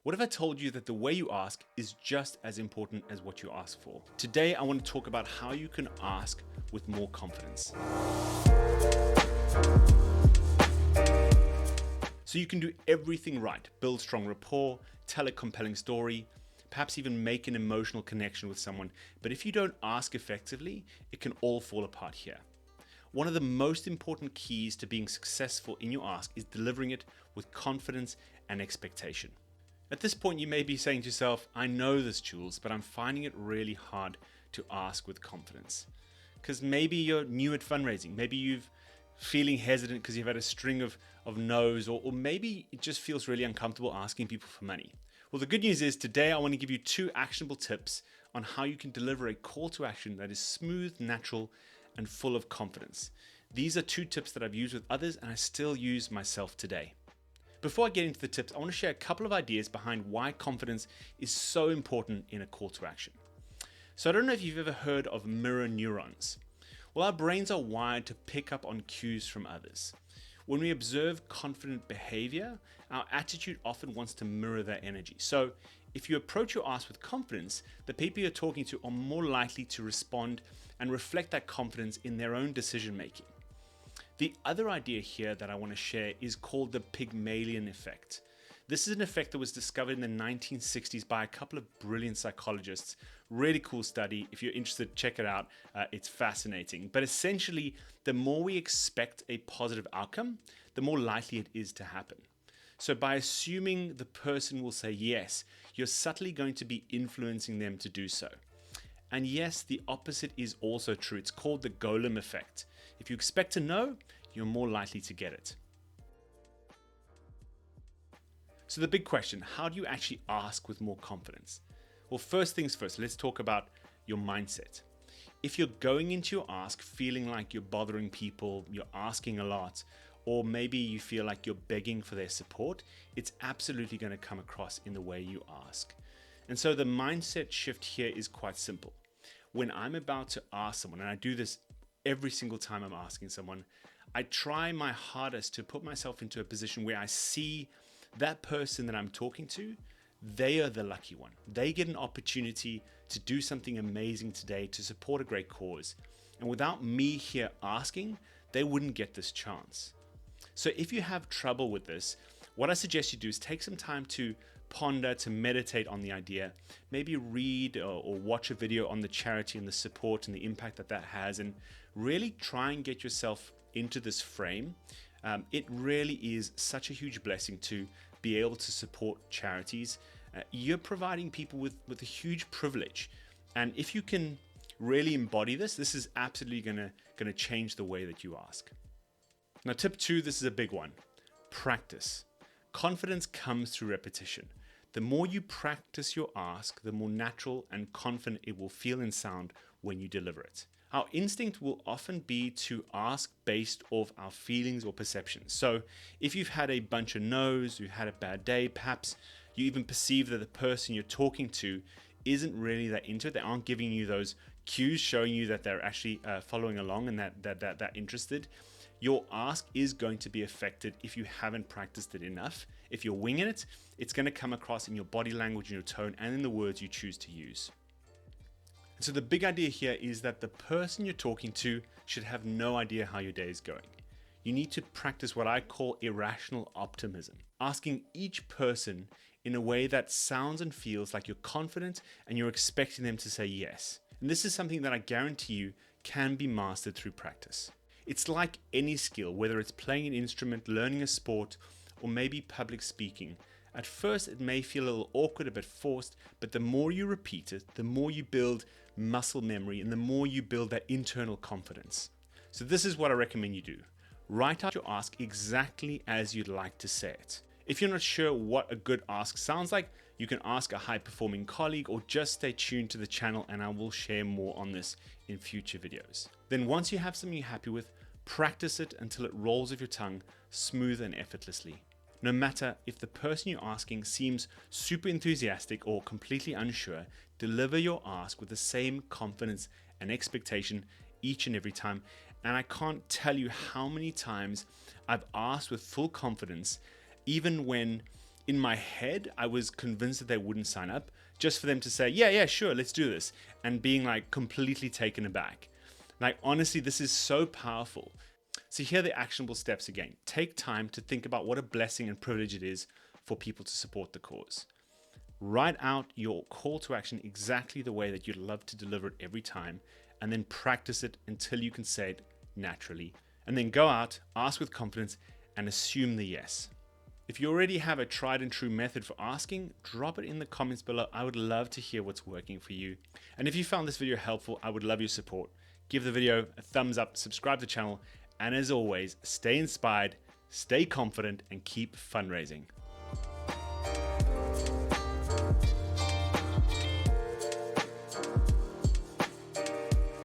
What if I told you that the way you ask is just as important as what you ask for? Today, I want to talk about how you can ask with more confidence. So you can do everything right, build strong rapport, tell a compelling story, perhaps even make an emotional connection with someone. But if you don't ask effectively, it can all fall apart here. One of the most important keys to being successful in your ask is delivering it with confidence and expectation. At this point, you may be saying to yourself, I know this, Jules, but I'm finding it really hard to ask with confidence. Because maybe you're new at fundraising, maybe you're feeling hesitant because you've had a string of no's, or maybe it just feels really uncomfortable asking people for money. Well, the good news is today I want to give you 2 actionable tips on how you can deliver a call to action that is smooth, natural, and full of confidence. These are 2 tips that I've used with others and I still use myself today. Before I get into the tips, I want to share a couple of ideas behind why confidence is so important in a call to action. So I don't know if you've ever heard of mirror neurons. Well, our brains are wired to pick up on cues from others. When we observe confident behavior, our attitude often wants to mirror that energy. So if you approach your ask with confidence, the people you're talking to are more likely to respond and reflect that confidence in their own decision making. The other idea here that I want to share is called the Pygmalion effect. This is an effect that was discovered in the 1960s by a couple of brilliant psychologists. Really cool study. If you're interested, check it out. It's fascinating. But essentially, the more we expect a positive outcome, the more likely it is to happen. So by assuming the person will say yes, you're subtly going to be influencing them to do so. And yes, the opposite is also true. It's called the golem effect. If you expect a no, you're more likely to get it. So the big question, how do you actually ask with more confidence? Well, first things first, let's talk about your mindset. If you're going into your ask feeling like you're bothering people, you're asking a lot, or maybe you feel like you're begging for their support, it's absolutely going to come across in the way you ask. And so the mindset shift here is quite simple. When I'm about to ask someone, and I do this every single time I'm asking someone, I try my hardest to put myself into a position where I see that person that I'm talking to, they are the lucky one. They get an opportunity to do something amazing today to support a great cause. And without me here asking, they wouldn't get this chance. So if you have trouble with this, what I suggest you do is take some time to ponder, to meditate on the idea, maybe read or watch a video on the charity and the support and the impact that has, and really try and get yourself into this frame. It really is such a huge blessing to be able to support charities. You're providing people with a huge privilege. And if you can really embody this is absolutely gonna change the way that you ask. Now, tip 2, this is a big one. Practice. Confidence comes through repetition. The more you practice your ask, the more natural and confident it will feel and sound when you deliver it. Our instinct will often be to ask based off our feelings or perceptions. So if you've had a bunch of no's, you've had a bad day, perhaps you even perceive that the person you're talking to isn't really that into it, they aren't giving you those cues showing you that they're actually following along and that interested, your ask is going to be affected if you haven't practiced it enough. If you're winging it, it's going to come across in your body language, in your tone, and in the words you choose to use. And so the big idea here is that the person you're talking to should have no idea how your day is going. You need to practice what I call irrational optimism, asking each person in a way that sounds and feels like you're confident and you're expecting them to say yes. And this is something that I guarantee you can be mastered through practice. It's like any skill, whether it's playing an instrument, learning a sport, or maybe public speaking. At first, it may feel a little awkward, a bit forced, but the more you repeat it, the more you build muscle memory and the more you build that internal confidence. So this is what I recommend you do. Write out your ask exactly as you'd like to say it. If you're not sure what a good ask sounds like, you can ask a high-performing colleague or just stay tuned to the channel and I will share more on this in future videos. Then once you have something you're happy with, practice it until it rolls off your tongue smooth and effortlessly. No matter if the person you're asking seems super enthusiastic or completely unsure, deliver your ask with the same confidence and expectation each and every time. And I can't tell you how many times I've asked with full confidence, even when in my head, I was convinced that they wouldn't sign up, just for them to say, yeah, sure, let's do this, and being like completely taken aback. Like, honestly, this is so powerful. So here are the actionable steps again. Take time to think about what a blessing and privilege it is for people to support the cause. Write out your call to action exactly the way that you'd love to deliver it every time, and then practice it until you can say it naturally. And then go out, ask with confidence, and assume the yes. If you already have a tried and true method for asking, drop it in the comments below. I would love to hear what's working for you. And if you found this video helpful, I would love your support. Give the video a thumbs up, subscribe to the channel, and as always, stay inspired, stay confident, and keep fundraising.